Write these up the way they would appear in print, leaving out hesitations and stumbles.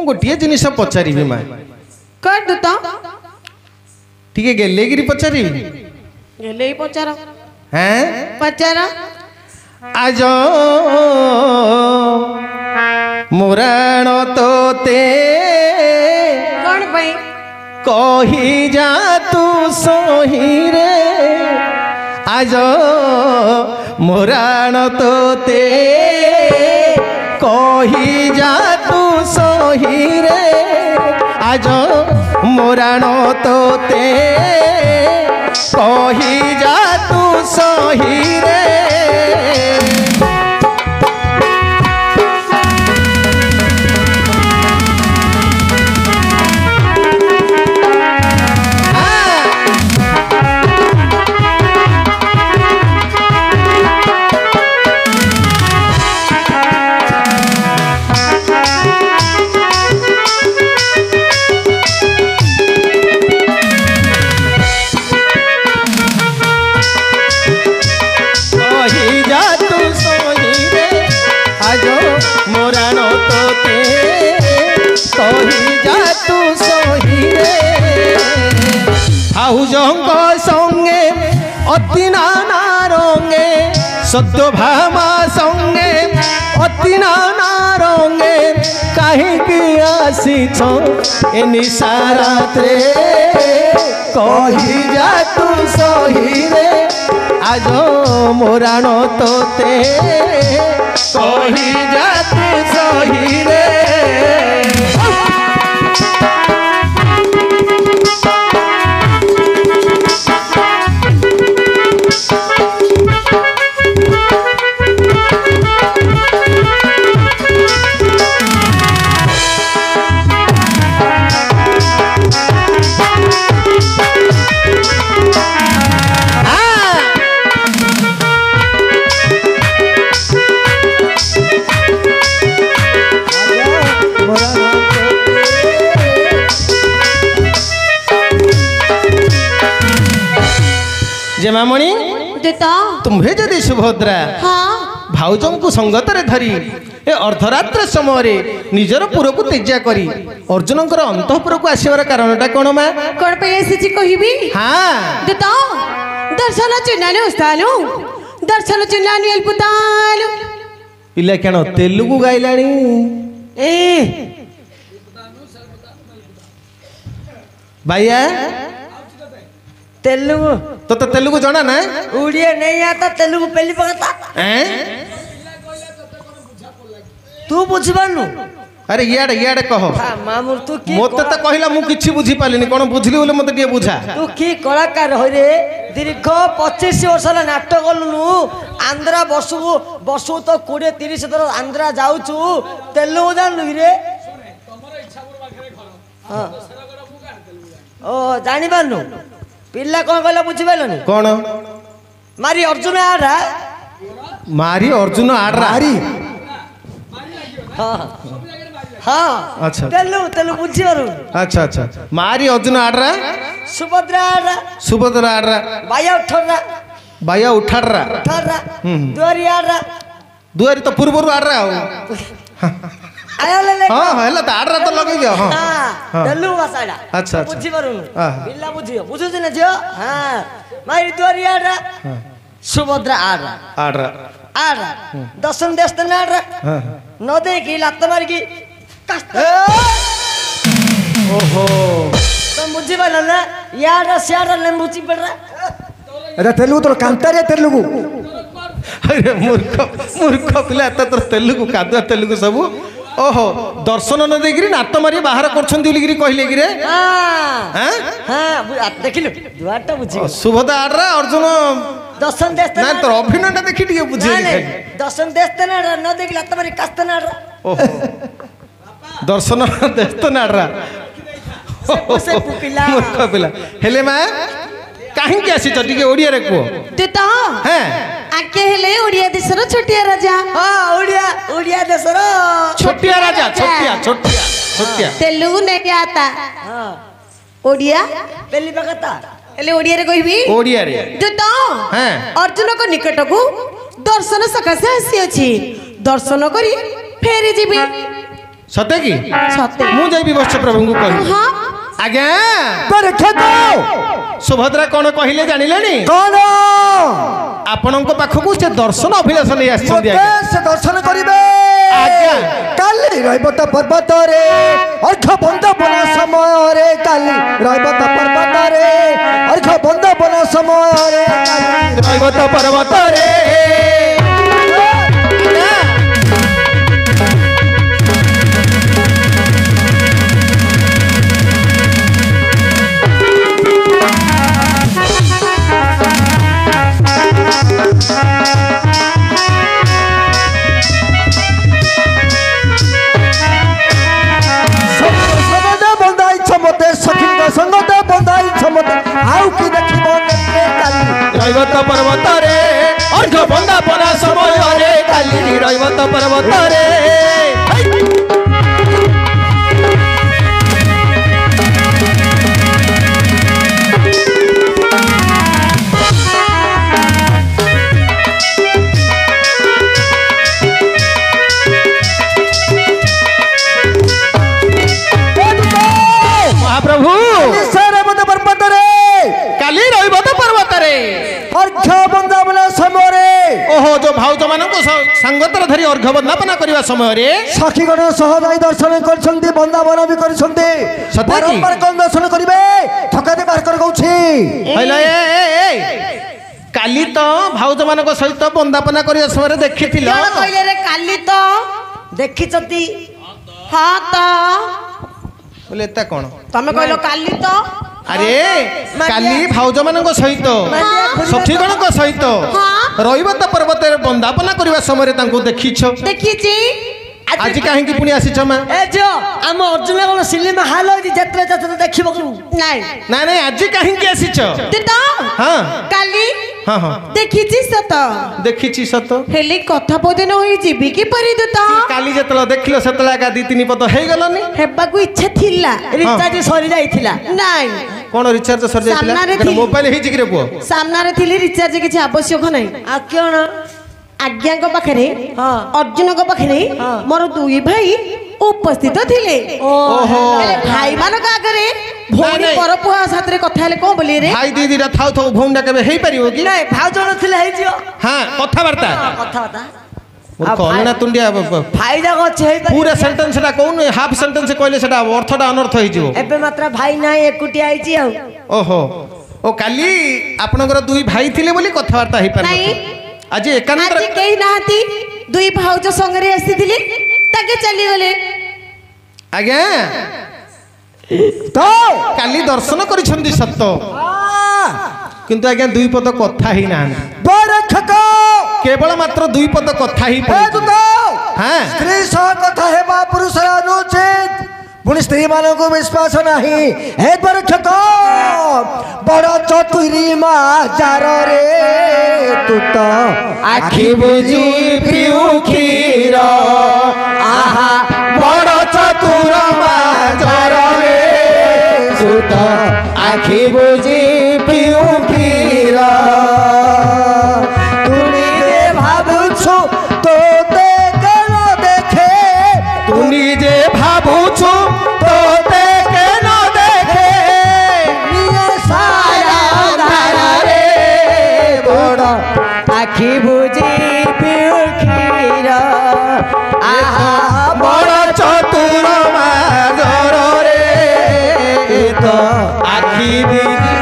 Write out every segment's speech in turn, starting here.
ମୁଁ ଗୋଟିଏ ଜିନିଷ ପଚାରିବି ମା कर तो ଟିକେ ଗେଲେଗିରି ପଚାରିବି ले पचारा हैं पचारा आज मुराण तोते कौन भाई कही जा तू सही रे आज मुराण तोते कही जा तू सही रे आज मुराण तोते कही जा तू सही रे संगे अति नाना रंगे सद्य भामा संगे अति नाना रंगे कहीं आसीछ ए निशा रात्रे कही जा तू सही रे आज मोराण तोते कही जा तू सही रे जेमामणि तुम्हें जदि सुभद्रा हाँ भाउजों को संगत रे धरी ए अर्धरात्र समय निजर पुर को तेजा करी अर्जुन अंतपुर को आसवर कारणटा कौन मा कौन पे ऐसी कहबी हाँ देता दर्शन चिन्हानु उस्तानु दर्शन चिन्हानु एल्पुतानु पिला केन तेलुगु गाइलाणी ए भैया तेलुगु तो तेलुगु जाना ना उड़िया नहीं आता तेलुगु पहली पकता तू बुझबानु अरे याडे याडे कहो मामूर तू की मते तो कहला मु किछि बुझी पालिनी कोन बुझली बोले मते टिए बुझा तू की कलाकार होय रे दीर्घ 25 वर्ष नाटक कलुनु आंध्रा बसु तो 20 30 थर आंध्रा जाउछु तेलुगु जानलु रे हां ओ जानि बानु पिल्ला कौन कहला बुझी पाइलनी कौन मारी अर्जुन आडा मारी हाँ हाँ अच्छा तेलु बुझी पारु अच्छा अच्छा मारी अर्जुन आडरा सुभद्रा आडरा बाया उठाडरा दुआरी आडरा दुआरी तो पूर्व आडरा हाँ हेला तो आडरा तो लगे दियो हाँ तेलु भाषाडा अच्छा अच्छा बुझी पारु पिल्ला बुझियो बुझुछ न जियो हाँ मारी दुआरी आडरा सुभद्रा आडरा दर्शन देश त आडरा न देखी लात मार की ओहो तो बुझी पाइल ना याडा सियाडा लेम्बु चिपड़ा अरे तेलुगु तो कांता रे तेलुगु अरे मूर्ख पिला तो तेलुगु कादुआ तेलुगु सब ओहो दर्शन न देगिरी नात मारी बाहर करछन दिलिगिरी कहले गिरे हां हां देखिलु दुआटा बुझी सुभद्रा आडरा अर्जुन दर्शन देश ना तो अभिनयटा देखि दिए बुझे दर्शन देश त न देखिला तमरी कास्तन आडरा ओहो दर्शन देश त नाडरा से पुकिला मूर्ख पिला हेले मा काहे के आसी टिके ओडिया रे को देता हैं आके हेले ओडिया देशर छोटिया राजा हां ओडिया देशर छोटिया राजा छोटिया तेलुगु नहीं आता हां ओडिया पहली बगता एले ओडिया रे कहबी ओडिया रे देता हैं अर्जुन को निकट को दर्शन सकाशे आसी अछि दर्शन करी फेरी जीबी सते कि सते मु जाइबी वर्ष प्रभु को कहि हाँ आज्ञा परीक्षक सुभद्रा कौन कहले जानिलेनी कौन आपनक पाखकु से दर्शन अभिलाष नै आछथि मते से दर्शन करिवे आज्ञा काली रहबत पर्वत रे अर्घ बंद बना समय रे काली रहबत पर्वत रे अर्घ बंद बना समय रे काली रहबत पर्वत रे संगत बंधाई क्षमता आउ की देखिबो ने काली रहबत पर्वत रे अर्घ बंदापना समय रे काली रहबत पर्वत रे महाप्रभु ओहो जो भाउज मानक संगतर धरी अर्घ बंदापना करबा समय रे सखीगण सहजाई दर्शन करछन्ती बंदापना भी करछन्ती बारंबार कोन दर्शन करिवे ठकाते बार कर गउछि हैला ए काली तो भाउज मानक सहित बंदापना करबा समय देखिथिल क्या कहले रे काली तो ଦେଖିଛନ୍ତି हाँ तो बोले एता कोन तमे कहलो काली तो अरे काली भाउज मानक सहित सखीगणक सहित रहबत पर्वत बंदापना करबा समय तांको देखिछ देखिछि आज काहे की पुनी आसी छमा ଏ ଝିଅ ଆମ ଅର୍ଜୁନ କଣ ସିନେମା ହଲ୍ ଅଛି ଯାତ୍ରା ଯାତ୍ରା ଦେଖିବାକୁ ନାଇଁ ना नहीं आज काहे की आसी छ तो हां काली हां हां देखिछि सत देखिछि सत हेले कथा पदन होई जीवी की परि दूत काली जतला देखिलो सतला का दी तीन पद हे गलनी हेबाकू इच्छा थिला ରିଚାର୍ଜ ସରି ଯାଇଥିଲା ନାଇଁ कोन रिचार्ज सर सामनारे जाइतिला थी। मोबाइल हे जिगरे पुओ सामनारे थिली रिचार्ज किछि आवश्यक नाही ଆଉ କଣ आज्ञा को पाखरे हाँ। अर्जुन को पाखरे मोर दुई भाई उपस्थित थिले ओहो हेले भाई मानक आगरे भौणी नहीं। परपुआ साथरे कथा हेले कोन बोली रे भाई दीदी रा थाउ थाउ भौंडा केबे हेई परिबो की ନାଇଁ ଭାଉଜ ନଥିଲେ ହେଇଯିବ हां कथा वार्ता କଥାବାର୍ତ୍ତା मोर कहना तुंडिया ଭାଇ ଯାକ ଅଛି ହେଇପାରିବ पूरा सेंटेंस रा कोन हाफ सेंटेंस कहले सेटा अर्थटा अनर्थ होई जिवो ଏବେ ମାତ୍ର ଭାଇ ନାହିଁ ଏକୁଟିଆ ହେଇଛି ଆଉ ओहो ओ काली आपनकर दुई भाई थिले बोली कथा वार्ता हेई पार नहीं। आज एकांतर आज केही नाहती दुई भाउज संगरे आसीथिले ताके चली गले आज्ञा तो काली दर्शन करिसंती सत्य किंतु आज्ञा दुई पद कथा ही ना बरखक केवल मात्र दुई पद कथा ही ए दूत हां स्त्री सह कथा हेबा पुरुष अनुचित पुणी स्त्री मान को विश्वास नहीं हे बरखक बड़ चतुरी माजार रे तू तो आखि बुझी पिउ खीर आहा बड़ चतुर माजर रे सुत आखि बुझी पिउ खीर तू ନିଜେ ଭାବୁଛୁ ତୋ ଦେଖ ଦେଖେ तू निजे भाबुछु तो देखे न देखे ନିଏ ସାରା धारा रे बड़ ଆଖି ବୁଝି ପିଉ କ୍ଷୀର आहा बड़ चतुर माजर रे तो आखि बुझी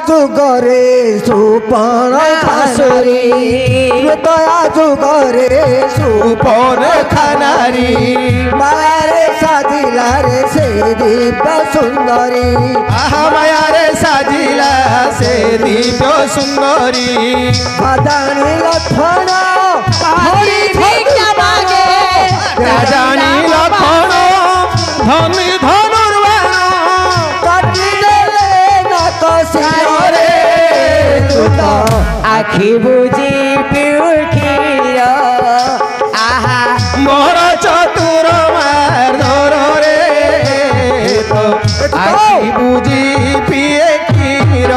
ଯୁଗରେ ସୁପର୍ଣ୍ଣ ଖାସୁରୀ ଦୟା ଯୁଗରେ ସୁପର୍ଣ୍ଣା ନାରୀ ମାୟାରେ ସାଜିଲାରେ ସେ ଦିବ୍ୟ ସୁନ୍ଦରୀ ଆହା ମାୟାରେ ସାଜିଲା ସେ ଦିବ୍ୟ ସୁନ୍ଦରୀ ବାଦାଣୀ ଲକ୍ଷଣ ହରି ଭିକ୍ଷା ମାଗେ ରାଜାଣୀ ଲକ୍ଷଣ ଧନୀ ଧନୁର୍ବାଣ କାଟିଦେଲେ ନାକ ଶିରରେ ତୁତ ଆଖି ବୁଝି ପିଉ କ୍ଷୀର ଆହା ମୋର ଚତୁର ମାର୍ଦ୍ଦରରେ ତ ଆଖି ବୁଝି ପିଏ କ୍ଷୀର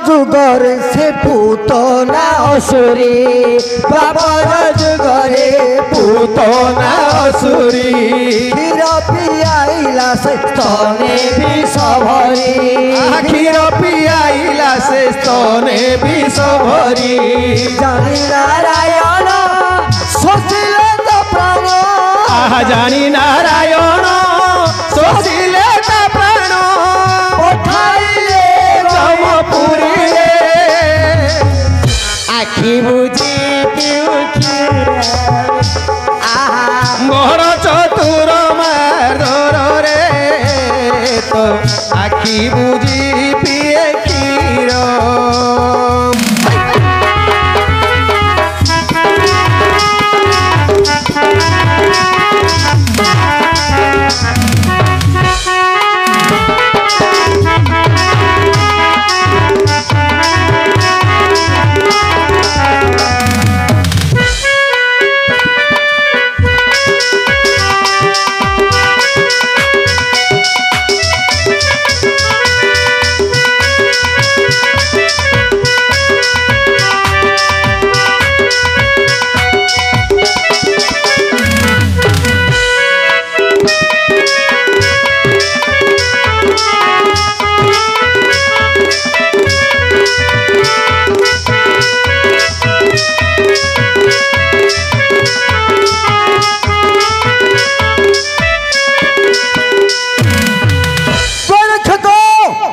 ଯୁଗରେ ସେ ପୂତନା ଅସୁରୀ ବାବର ଯୁଗରେ ପୂତନା ଅସୁରୀ କ୍ଷୀର ପିଆଇଲା ସେ ସ୍ତନେ ବିଷ ଭରି କ୍ଷୀର ପିଆଇଲା ସେ ସ୍ତନେ ବିଷ ଭରି ଜାଣି ନାରାୟଣ ଶୋଷିଲେ ତ ପ୍ରାଣ ଆହା ଜାଣି ନାରାୟଣ ଶୋଷିଲେ ତା ପ୍ରାଣ ପଠାଇଲେ ଯମପୁରୀରେ ଆଖି ବୁଝି ପିଉ କ୍ଷୀର ଆହା ମୋର ଚତୁର ମାର୍ଦ୍ଦରରେ ତ ଆଖି ବୁଝି ପିଏ କ୍ଷୀର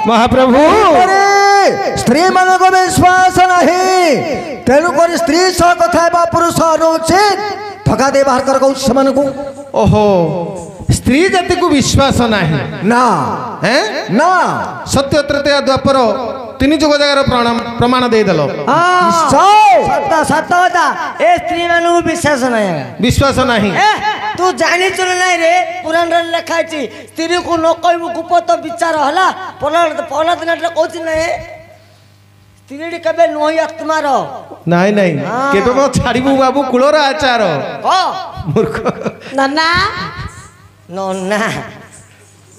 महाप्रभु स्त्री मान विश्वास नहीं तेणुक स्त्री सह कथा पुरुष अनुचित ठका दे बाहर कर कहूँ से ओहो स्त्री जाति को विश्वास नहीं ना हैं ना सत्य तृतीय द्वापर तीन जुग जगार प्रमाण दे देल सत सत कथा ए स्त्री मानू विश्वास नहीं विश्वास नहीं तू जानी चल नहीं रे पुराण रे लिखा छी स्त्री को न कहबू गुप्त विचार हला पहला दिन कहछि नहीं स्त्री कबे नोही आत्मा रो नहीं नहीं केबे मो छाड़ीबू बाबू कुलर आचार मूर्ख नन्ना नन्ना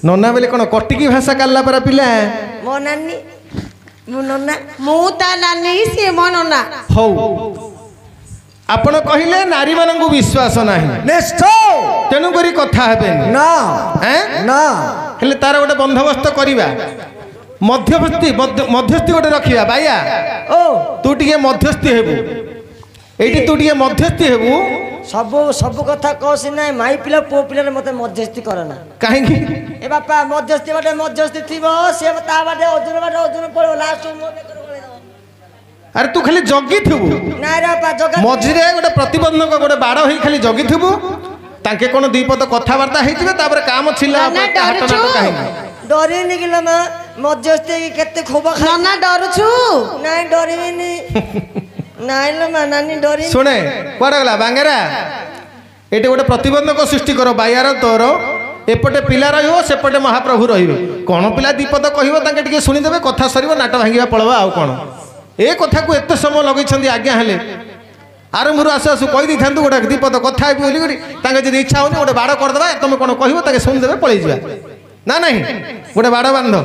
नन्ना बेले कोन कटिकी भाषा काला पर पिला मो नानी मो नन्ना मु ता नानी से मो नन्ना हौ आपण कहिले नारी मानन को विश्वास नाही निश्चय तेनु करी कथा हेबे ना हैं ना हेले तार गोटे बंदोबस्त करिबा मध्यस्थी मध्यस्थी गोटे रखिबा बाया ओ तू टिके मध्यस्थी हेबू एठी तू टिके मध्यस्थी हेबू सब सब कथा कहसी ना माई पिला पो पिला मते मध्यस्थी करना काहे की ए बापा मध्यस्थी बाटे मध्यस्थी थिबो से ता बाटे अर्जुन पड़ो लास्ट मो अरे तू खाली जगी थबू ना रे बापा जगा मझिरे गोटे प्रतिबंधक गोटे बाड़ होई खाली जगी थबू ताके कोन दुई पद कथावार्ता हेतिबे तापर काम छिला ना, ना, हाट डरुछु। नाट काहे डरे नि गिला मध्यस्थी केते खूब खा नन्ना डरुछु नहीं डरिबिनी ନାଇଁ ଲୋ ମା ନାନୀ ଡରି ଶୁଣେ କୁଆଡ଼େ ଗଲା ବାଙ୍ଗେରା ଏଠି ଗୋଟେ ପ୍ରତିବନ୍ଧକ ସୃଷ୍ଟି କର ବାୟାର ତୋର ଏପଟେ ପିଲା ରହିବ ସେପଟେ ମହାପ୍ରଭୁ ରହିବେ କ'ଣ ପିଲା ଦୀପଦ କହିବ ତାଙ୍କେ ଟିକେ ଶୁଣିଦେବେ କଥା ସରିବ ନାଟ ଭାଙ୍ଗିବା ପଳବା ଆଉ କ'ଣ ଏ କଥାକୁ ଏତେ ସମୟ ଲଗେଇଛନ୍ତି ଆଜ୍ଞା ହେଲେ ଆରମ୍ଭରୁ ଆସୁ ଆସୁ କହିଦେଇଥାନ୍ତୁ ଗୋଟେ ଦୀପଦ କଥା ହେବି ବୋଲି ତାଙ୍କେ ଯଦି ଇଚ୍ଛା ହଉନି ଗୋଟେ ବାଡ଼ କରିଦେବା ତମେ କ'ଣ କହିବ ତାଙ୍କେ ଶୁଣିଦେବେ ପଳେଇଯିବା ନା ନାହିଁ ଗୋଟେ ବାଡ଼ ବାନ୍ଧ